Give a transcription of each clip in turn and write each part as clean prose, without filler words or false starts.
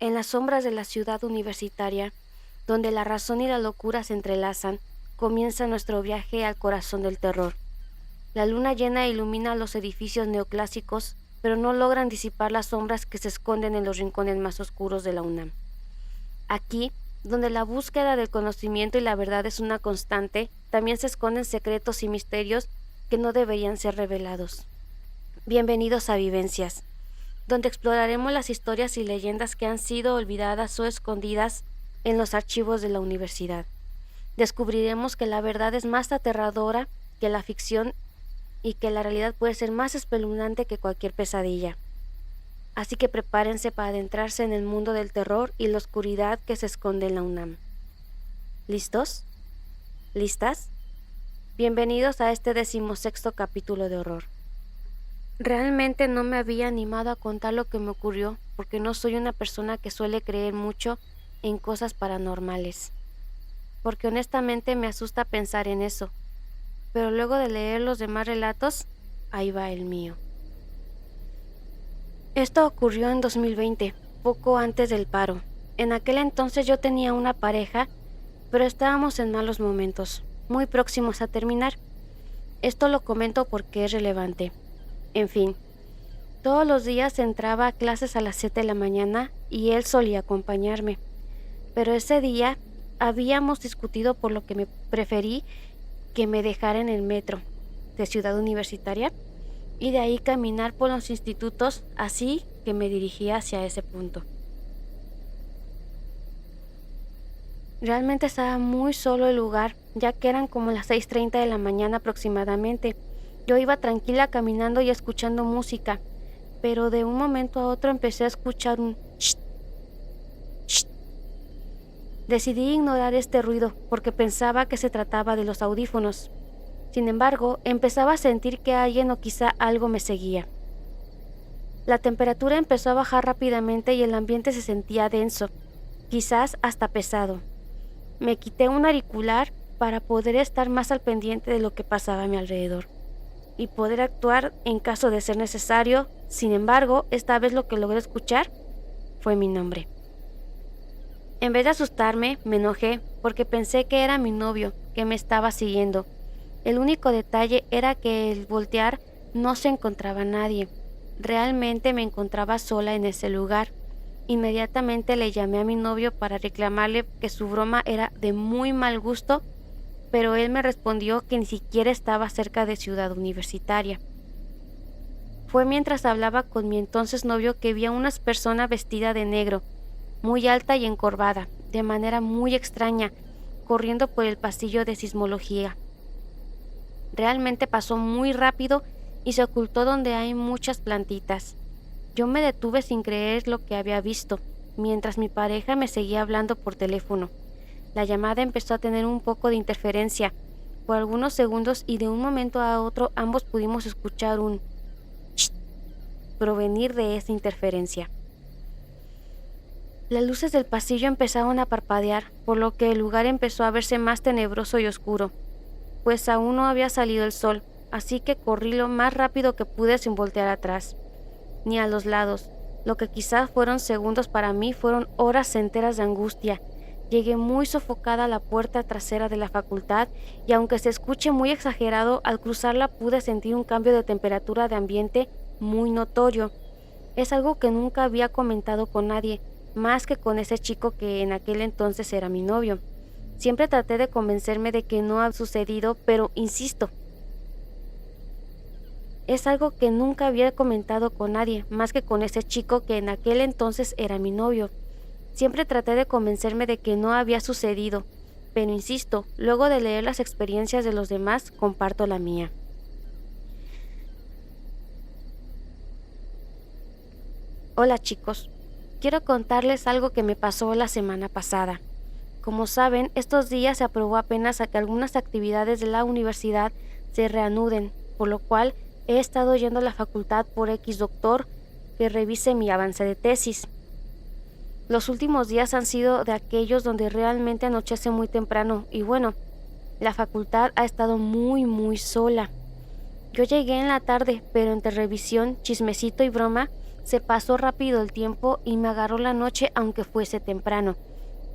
En las sombras de la ciudad universitaria, donde la razón y la locura se entrelazan, comienza nuestro viaje al corazón del terror. La luna llena ilumina los edificios neoclásicos, pero no logran disipar las sombras que se esconden en los rincones más oscuros de la UNAM. Aquí, donde la búsqueda del conocimiento y la verdad es una constante, también se esconden secretos y misterios que no deberían ser revelados. Bienvenidos a Vivencias, donde exploraremos las historias y leyendas que han sido olvidadas o escondidas en los archivos de la universidad. Descubriremos que la verdad es más aterradora que la ficción y que la realidad puede ser más espeluznante que cualquier pesadilla. Así que prepárense para adentrarse en el mundo del terror y la oscuridad que se esconde en la UNAM. ¿Listos? ¿Listas? Bienvenidos a este 16º capítulo de horror. Realmente no me había animado a contar lo que me ocurrió porque no soy una persona que suele creer mucho en cosas paranormales. Porque honestamente me asusta pensar en eso. Pero luego de leer los demás relatos, ahí va el mío. Esto ocurrió en 2020, poco antes del paro. En aquel entonces yo tenía una pareja, pero estábamos en malos momentos, muy próximos a terminar. Esto lo comento porque es relevante. En fin, todos los días entraba a clases a las 7 de la mañana y él solía acompañarme. Pero ese día habíamos discutido por lo que me preferí que me dejara en el metro de Ciudad Universitaria y de ahí caminar por los institutos, así que me dirigía hacia ese punto. Realmente estaba muy solo el lugar, ya que eran como las 6:30 de la mañana aproximadamente. Yo iba tranquila caminando y escuchando música, pero de un momento a otro empecé a escuchar un shh, shh. Decidí ignorar este ruido porque pensaba que se trataba de los audífonos. Sin embargo, empezaba a sentir que alguien o quizá algo me seguía. La temperatura empezó a bajar rápidamente y el ambiente se sentía denso, quizás hasta pesado. Me quité un auricular para poder estar más al pendiente de lo que pasaba a mi alrededor y poder actuar en caso de ser necesario. Sin embargo, esta vez lo que logré escuchar fue mi nombre. En vez de asustarme, me enojé porque pensé que era mi novio que me estaba siguiendo. El único detalle era que al voltear no se encontraba nadie. Realmente me encontraba sola en ese lugar. Inmediatamente le llamé a mi novio para reclamarle que su broma era de muy mal gusto, pero él me respondió que ni siquiera estaba cerca de Ciudad Universitaria. Fue mientras hablaba con mi entonces novio que vi a una persona vestida de negro, muy alta y encorvada, de manera muy extraña, corriendo por el pasillo de sismología. Realmente pasó muy rápido y se ocultó donde hay muchas plantitas. Yo me detuve sin creer lo que había visto, mientras mi pareja me seguía hablando por teléfono. La llamada empezó a tener un poco de interferencia por algunos segundos y de un momento a otro ambos pudimos escuchar un "shh" provenir de esa interferencia. Las luces del pasillo empezaron a parpadear, por lo que el lugar empezó a verse más tenebroso y oscuro, pues aún no había salido el sol, así que corrí lo más rápido que pude sin voltear atrás, ni a los lados. Lo que quizás fueron segundos para mí fueron horas enteras de angustia. Llegué muy sofocada a la puerta trasera de la facultad y aunque se escuche muy exagerado, al cruzarla pude sentir un cambio de temperatura de ambiente muy notorio. Es algo que nunca había comentado con nadie, más que con ese chico que en aquel entonces era mi novio. Siempre traté de convencerme de que no ha sucedido, pero insisto. Es algo que nunca había comentado con nadie, más que con ese chico que en aquel entonces era mi novio. Siempre traté de convencerme de que no había sucedido, pero insisto, luego de leer las experiencias de los demás, comparto la mía. Hola chicos, quiero contarles algo que me pasó la semana pasada. Como saben, estos días se aprobó apenas a que algunas actividades de la universidad se reanuden, por lo cual he estado yendo a la facultad por X doctor que revise mi avance de tesis. Los últimos días han sido de aquellos donde realmente anochece muy temprano y bueno, la facultad ha estado muy sola. Yo llegué en la tarde, pero entre revisión, chismecito y broma, Se pasó rápido el tiempo y me agarró la noche aunque fuese temprano.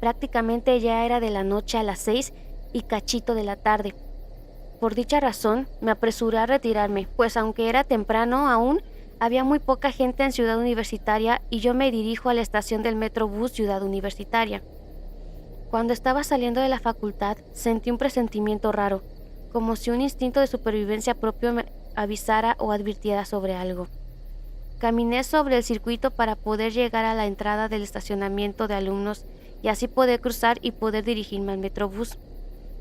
Prácticamente ya era de la noche a las 6 y cachito de la tarde. Por dicha razón, me apresuré a retirarme, pues aunque era temprano aún, había muy poca gente en Ciudad Universitaria y yo me dirijo a la estación del Metrobús Ciudad Universitaria. Cuando estaba saliendo de la facultad, sentí un presentimiento raro, como si un instinto de supervivencia propio me avisara o advirtiera sobre algo. Caminé sobre el circuito para poder llegar a la entrada del estacionamiento de alumnos y así poder cruzar y poder dirigirme al Metrobús.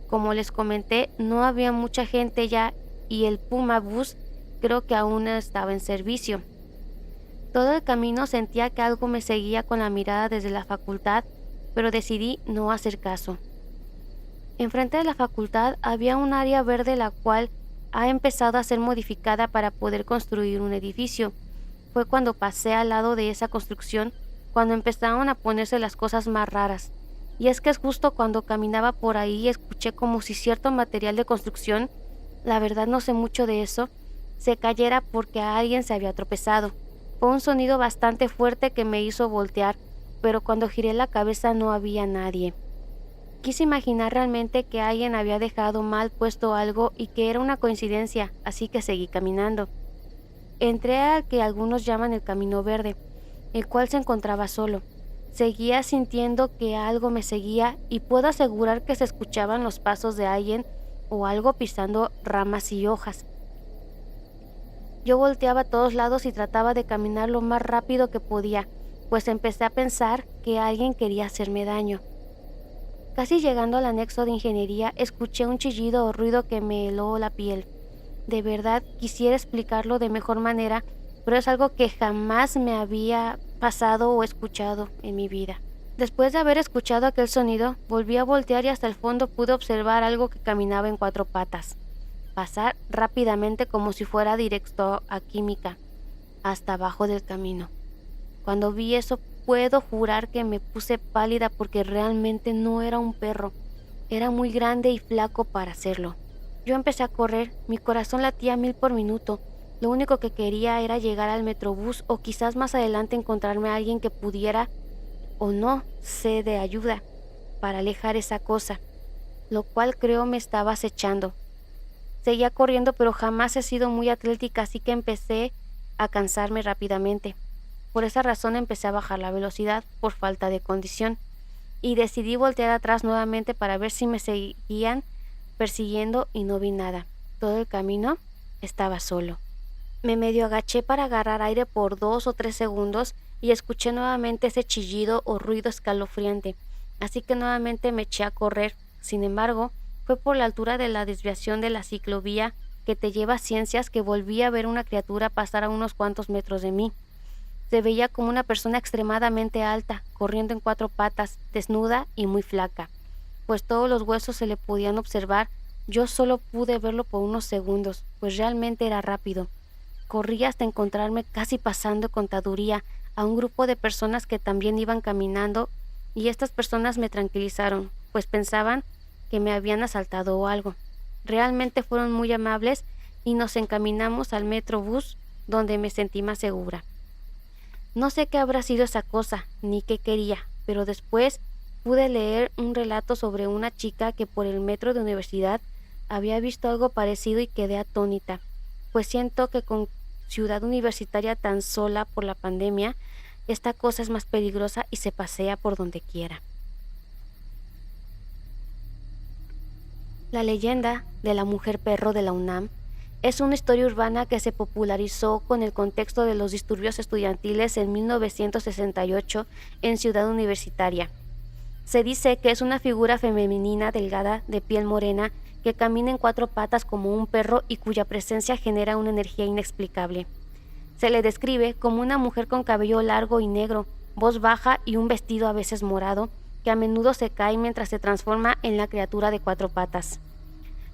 Como les comenté, no había mucha gente ya y el Puma Bus creo que aún no estaba en servicio. Todo el camino sentía que algo me seguía con la mirada desde la facultad, pero decidí no hacer caso. Enfrente de la facultad había un área verde la cual ha empezado a ser modificada para poder construir un edificio. Fue cuando pasé al lado de esa construcción cuando empezaron a ponerse las cosas más raras. Y es que es justo cuando caminaba por ahí y escuché como si cierto material de construcción, la verdad no sé mucho de eso, se cayera porque a alguien se había tropezado. Fue un sonido bastante fuerte que me hizo voltear, pero cuando giré la cabeza no había nadie. Quise imaginar realmente que alguien había dejado mal puesto algo y que era una coincidencia, así que seguí caminando. Entré al que algunos llaman el Camino Verde, el cual se encontraba solo. Seguía sintiendo que algo me seguía y puedo asegurar que se escuchaban los pasos de alguien o algo pisando ramas y hojas. Yo volteaba a todos lados y trataba de caminar lo más rápido que podía, pues empecé a pensar que alguien quería hacerme daño. Casi llegando al anexo de ingeniería, escuché un chillido o ruido que me heló la piel. De verdad quisiera explicarlo de mejor manera, pero es algo que jamás me había pasado o escuchado en mi vida. Después de haber escuchado aquel sonido, volví a voltear y hasta el fondo pude observar algo que caminaba en 4 patas. Pasar rápidamente como si fuera directo a Química, hasta abajo del camino. Cuando vi eso, puedo jurar que me puse pálida porque realmente no era un perro. Era muy grande y flaco para hacerlo. Yo empecé a correr, mi corazón latía a 1000 por minuto. Lo único que quería era llegar al Metrobús o quizás más adelante encontrarme a alguien que pudiera o no sé de ayuda para alejar esa cosa, lo cual creo me estaba acechando. Seguía corriendo, pero jamás he sido muy atlética, así que empecé a cansarme rápidamente. Por esa razón empecé a bajar la velocidad por falta de condición y decidí voltear atrás nuevamente para ver si me seguían persiguiendo y no vi nada. Todo el camino estaba solo. Me medio agaché para agarrar aire por 2 o 3 segundos y escuché nuevamente ese chillido o ruido escalofriante, así que nuevamente me eché a correr. Sin embargo, fue por la altura de la desviación de la ciclovía que te lleva a Ciencias que volví a ver una criatura pasar a unos cuantos metros de mí. Se veía como una persona extremadamente alta, corriendo en 4 patas, desnuda y muy flaca, pues todos los huesos se le podían observar. Yo solo pude verlo por unos segundos, pues realmente era rápido. Corrí hasta encontrarme casi pasando contaduría a un grupo de personas que también iban caminando y estas personas me tranquilizaron, pues pensaban que me habían asaltado o algo. Realmente fueron muy amables y nos encaminamos al Metrobús, donde me sentí más segura. No sé qué habrá sido esa cosa, ni qué quería, pero después pude leer un relato sobre una chica que por el metro de universidad había visto algo parecido y quedé atónita, pues siento que con Ciudad Universitaria tan sola por la pandemia, esta cosa es más peligrosa y se pasea por donde quiera. La leyenda de la mujer perro de la UNAM es una historia urbana que se popularizó con el contexto de los disturbios estudiantiles en 1968 en Ciudad Universitaria. Se dice que es una figura femenina delgada de piel morena que camina en 4 patas como un perro y cuya presencia genera una energía inexplicable. Se le describe como una mujer con cabello largo y negro, voz baja y un vestido a veces morado, que a menudo se cae mientras se transforma en la criatura de 4 patas.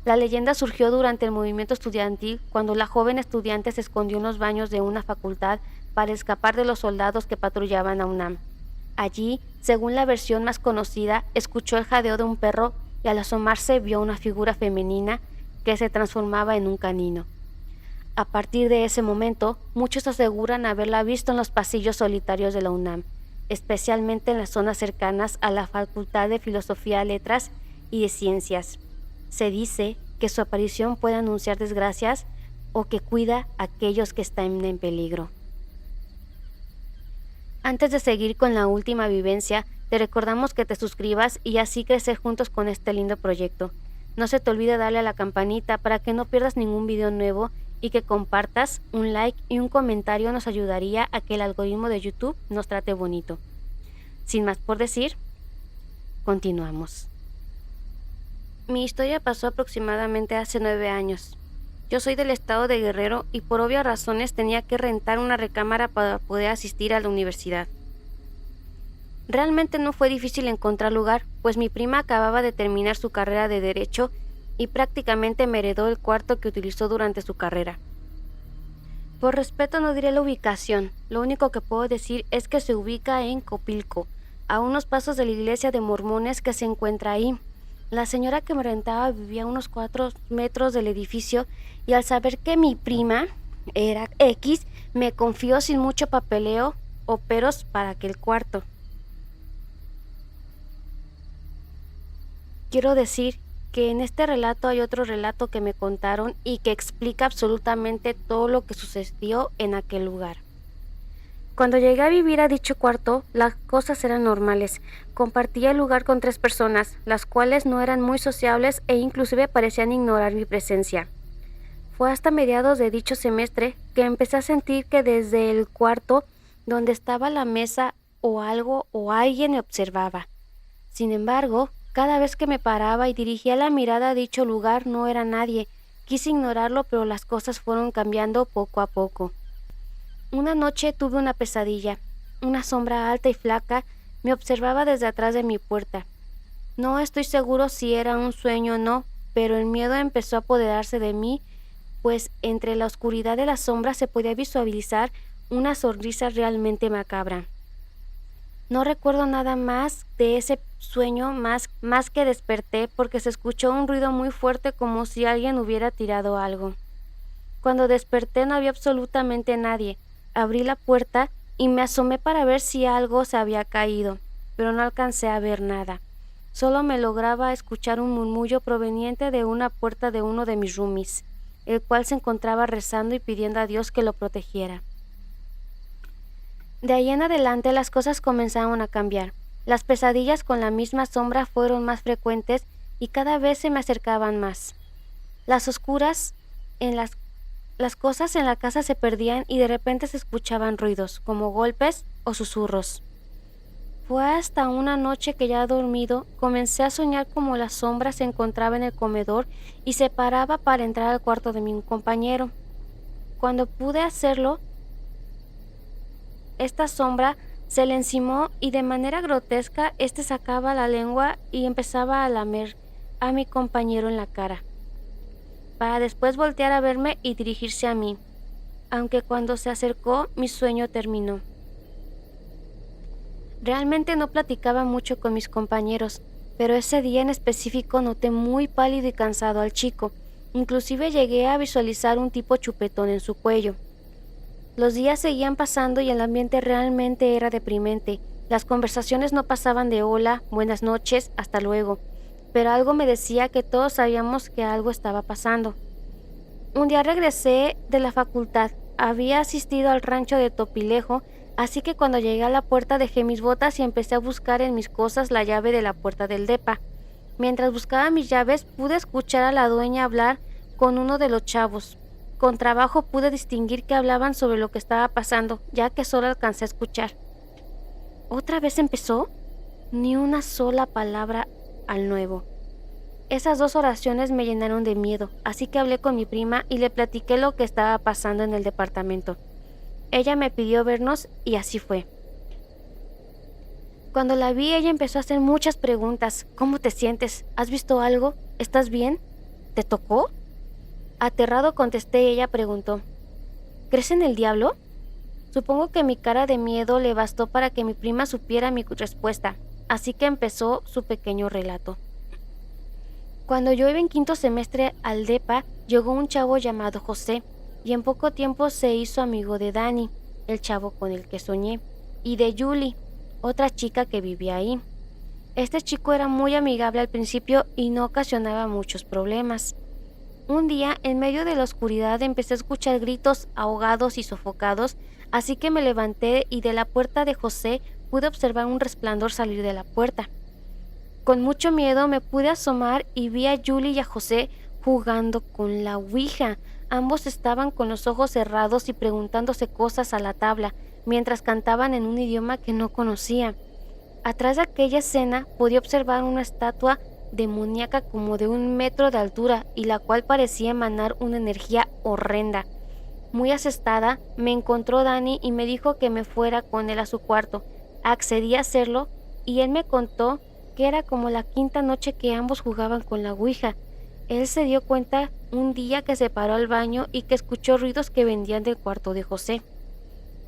La leyenda surgió durante el movimiento estudiantil cuando la joven estudiante se escondió en los baños de una facultad para escapar de los soldados que patrullaban a UNAM. Allí, según la versión más conocida, escuchó el jadeo de un perro y al asomarse vio una figura femenina que se transformaba en un canino. A partir de ese momento, muchos aseguran haberla visto en los pasillos solitarios de la UNAM, especialmente en las zonas cercanas a la Facultad de Filosofía, Letras y de Ciencias. Se dice que su aparición puede anunciar desgracias o que cuida a aquellos que están en peligro. Antes de seguir con la última vivencia, te recordamos que te suscribas y así crecer juntos con este lindo proyecto. No se te olvide darle a la campanita para que no pierdas ningún video nuevo y que compartas. Un like y un comentario nos ayudaría a que el algoritmo de YouTube nos trate bonito. Sin más por decir, continuamos. Mi historia pasó aproximadamente hace 9 años. Yo soy del estado de Guerrero y por obvias razones tenía que rentar una recámara para poder asistir a la universidad. Realmente no fue difícil encontrar lugar, pues mi prima acababa de terminar su carrera de Derecho y prácticamente me heredó el cuarto que utilizó durante su carrera. Por respeto no diré la ubicación, lo único que puedo decir es que se ubica en Copilco, a unos pasos de la iglesia de mormones que se encuentra ahí. La señora que me rentaba vivía a unos 4 metros del edificio y al saber que mi prima era X, me confió sin mucho papeleo o peros para aquel cuarto. Quiero decir que en este relato hay otro relato que me contaron y que explica absolutamente todo lo que sucedió en aquel lugar. Cuando llegué a vivir a dicho cuarto, las cosas eran normales. Compartía el lugar con 3 personas, las cuales no eran muy sociables e inclusive parecían ignorar mi presencia. Fue hasta mediados de dicho semestre que empecé a sentir que desde el cuarto donde estaba la mesa o algo o alguien me observaba. Sin embargo, cada vez que me paraba y dirigía la mirada a dicho lugar no era nadie. Quise ignorarlo, pero las cosas fueron cambiando poco a poco. Una noche tuve una pesadilla. Una sombra alta y flaca me observaba desde atrás de mi puerta. No estoy seguro si era un sueño o no, pero el miedo empezó a apoderarse de mí, pues entre la oscuridad de la sombra se podía visualizar una sonrisa realmente macabra. No recuerdo nada más de ese sueño más que desperté porque se escuchó un ruido muy fuerte como si alguien hubiera tirado algo. Cuando desperté no había absolutamente nadie. Abrí la puerta y me asomé para ver si algo se había caído, pero no alcancé a ver nada. Solo me lograba escuchar un murmullo proveniente de una puerta de uno de mis roomies, el cual se encontraba rezando y pidiendo a Dios que lo protegiera. De ahí en adelante las cosas comenzaron a cambiar. Las pesadillas con la misma sombra fueron más frecuentes y cada vez se me acercaban más. Las cosas en la casa se perdían y de repente se escuchaban ruidos, como golpes o susurros. Fue hasta una noche que ya dormido, comencé a soñar como la sombra se encontraba en el comedor y se paraba para entrar al cuarto de mi compañero. Cuando pude hacerlo, esta sombra se le encimó y de manera grotesca sacaba la lengua y empezaba a lamer a mi compañero en la cara, para después voltear a verme y dirigirse a mí, aunque cuando se acercó mi sueño terminó. Realmente no platicaba mucho con mis compañeros, pero ese día en específico noté muy pálido y cansado al chico, inclusive llegué a visualizar un tipo chupetón en su cuello. Los días seguían pasando y el ambiente realmente era deprimente. Las conversaciones no pasaban de hola, buenas noches, hasta luego, pero algo me decía que todos sabíamos que algo estaba pasando. Un día regresé de la facultad. Había asistido al rancho de Topilejo, así que cuando llegué a la puerta dejé mis botas y empecé a buscar en mis cosas la llave de la puerta del depa. Mientras buscaba mis llaves pude escuchar a la dueña hablar con uno de los chavos. Con trabajo pude distinguir que hablaban sobre lo que estaba pasando, ya que solo alcancé a escuchar. ¿Otra vez empezó? Ni una sola palabra al nuevo. Esas 2 oraciones me llenaron de miedo, así que hablé con mi prima y le platiqué lo que estaba pasando en el departamento. Ella me pidió vernos y así fue. Cuando la vi, ella empezó a hacer muchas preguntas. ¿Cómo te sientes? ¿Has visto algo? ¿Estás bien? ¿Te tocó? Aterrado contesté y ella preguntó, ¿crees en el diablo? Supongo que mi cara de miedo le bastó para que mi prima supiera mi respuesta, así que empezó su pequeño relato. Cuando yo iba en 5º semestre al DEPA, llegó un chavo llamado José. y en poco tiempo se hizo amigo de Dani, el chavo con el que soñé, y de Julie, otra chica que vivía ahí. Este chico era muy amigable al principio y no ocasionaba muchos problemas. Un día, en medio de la oscuridad, empecé a escuchar gritos ahogados y sofocados, así que me levanté y de la puerta de José pude observar un resplandor salir de la puerta. Con mucho miedo me pude asomar y vi a Julie y a José jugando con la ouija. Ambos estaban con los ojos cerrados y preguntándose cosas a la tabla, mientras cantaban en un idioma que no conocía. Atrás de aquella escena podía observar una estatua demoníaca como de 1 metro de altura y la cual parecía emanar una energía horrenda. Muy asustada, me encontró Dani y me dijo que me fuera con él a su cuarto. Accedí a hacerlo y él me contó que era como la quinta noche que ambos jugaban con la ouija. Él se dio cuenta un día que se paró al baño y que escuchó ruidos que venían del cuarto de José.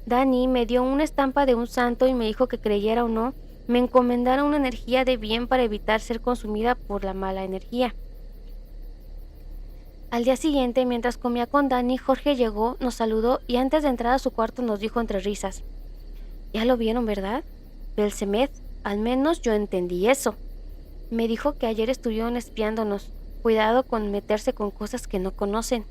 Dani me dio una estampa de un santo y me dijo que creyera o no, me encomendara una energía de bien para evitar ser consumida por la mala energía. Al día siguiente, mientras comía con Dani, Jorge llegó, nos saludó y antes de entrar a su cuarto nos dijo entre risas: «Ya lo vieron, ¿verdad? Belcemeth, al menos yo entendí eso. Me dijo que ayer estuvieron espiándonos. Cuidado con meterse con cosas que no conocen».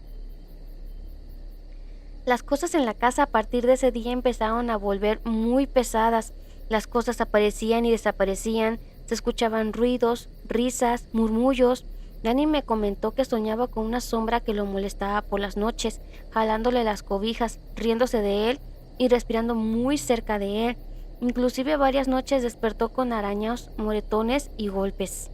Las cosas en la casa a partir de ese día empezaron a volver muy pesadas. Las cosas aparecían y desaparecían, se escuchaban ruidos, risas, murmullos. Dani me comentó que soñaba con una sombra que lo molestaba por las noches, jalándole las cobijas, riéndose de él y respirando muy cerca de él. Inclusive varias noches despertó con arañas, moretones y golpes.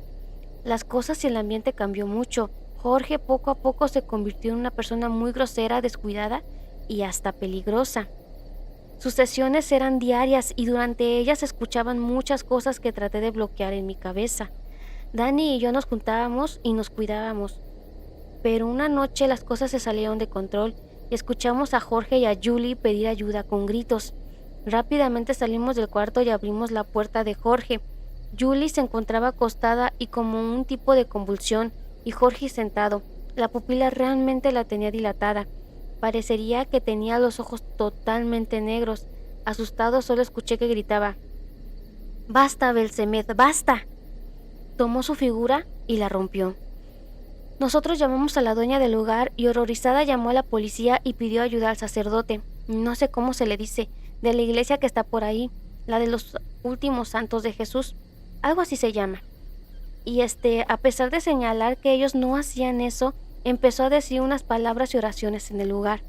Las cosas y el ambiente cambió mucho. Jorge poco a poco se convirtió en una persona muy grosera, descuidada y hasta peligrosa. Sus sesiones eran diarias y durante ellas se escuchaban muchas cosas que traté de bloquear en mi cabeza. Dani y yo nos juntábamos y nos cuidábamos. Pero una noche las cosas se salieron de control y escuchamos a Jorge y a Julie pedir ayuda con gritos. Rápidamente salimos del cuarto y abrimos la puerta de Jorge. Julie se encontraba acostada y como un tipo de convulsión, y Jorge sentado. La pupila realmente la tenía dilatada. Parecería que tenía los ojos totalmente negros. Asustado solo escuché que gritaba: «¡Basta, Belcemeth, basta!». Tomó su figura y la rompió. Nosotros llamamos a la dueña del lugar y horrorizada llamó a la policía y pidió ayuda al sacerdote, no sé cómo se le dice, de la iglesia que está por ahí, la de los últimos santos de Jesús, algo así se llama. Y a pesar de señalar que ellos no hacían eso, empezó a decir unas palabras y oraciones en el lugar.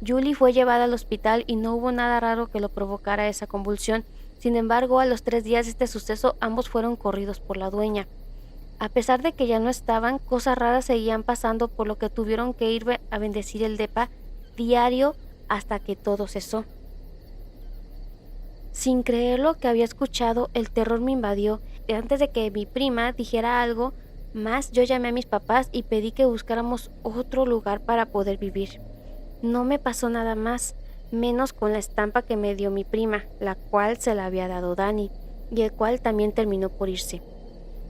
Julie fue llevada al hospital y no hubo nada raro que lo provocara esa convulsión. Sin embargo, a los 3 días de este suceso, ambos fueron corridos por la dueña. A pesar de que ya no estaban, cosas raras seguían pasando, por lo que tuvieron que ir a bendecir el depa diario hasta que todo cesó. Sin creer lo que había escuchado, el terror me invadió. Antes de que mi prima dijera algo más, yo llamé a mis papás y pedí que buscáramos otro lugar para poder vivir. No me pasó nada más, menos con la estampa que me dio mi prima, la cual se la había dado Dani, y el cual también terminó por irse.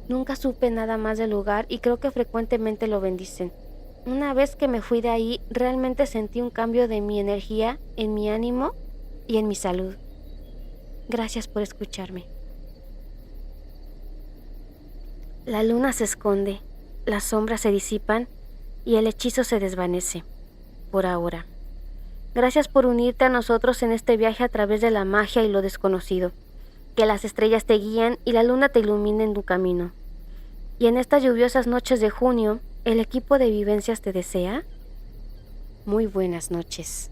Nunca supe nada más del lugar y creo que frecuentemente lo bendicen. Una vez que me fui de ahí, realmente sentí un cambio de mi energía, en mi ánimo y en mi salud. Gracias por escucharme. La luna se esconde, las sombras se disipan y el hechizo se desvanece, por ahora. Gracias por unirte a nosotros en este viaje a través de la magia y lo desconocido. Que las estrellas te guíen y la luna te ilumine en tu camino. Y en estas lluviosas noches de junio, el equipo de Vivencias te desea muy buenas noches.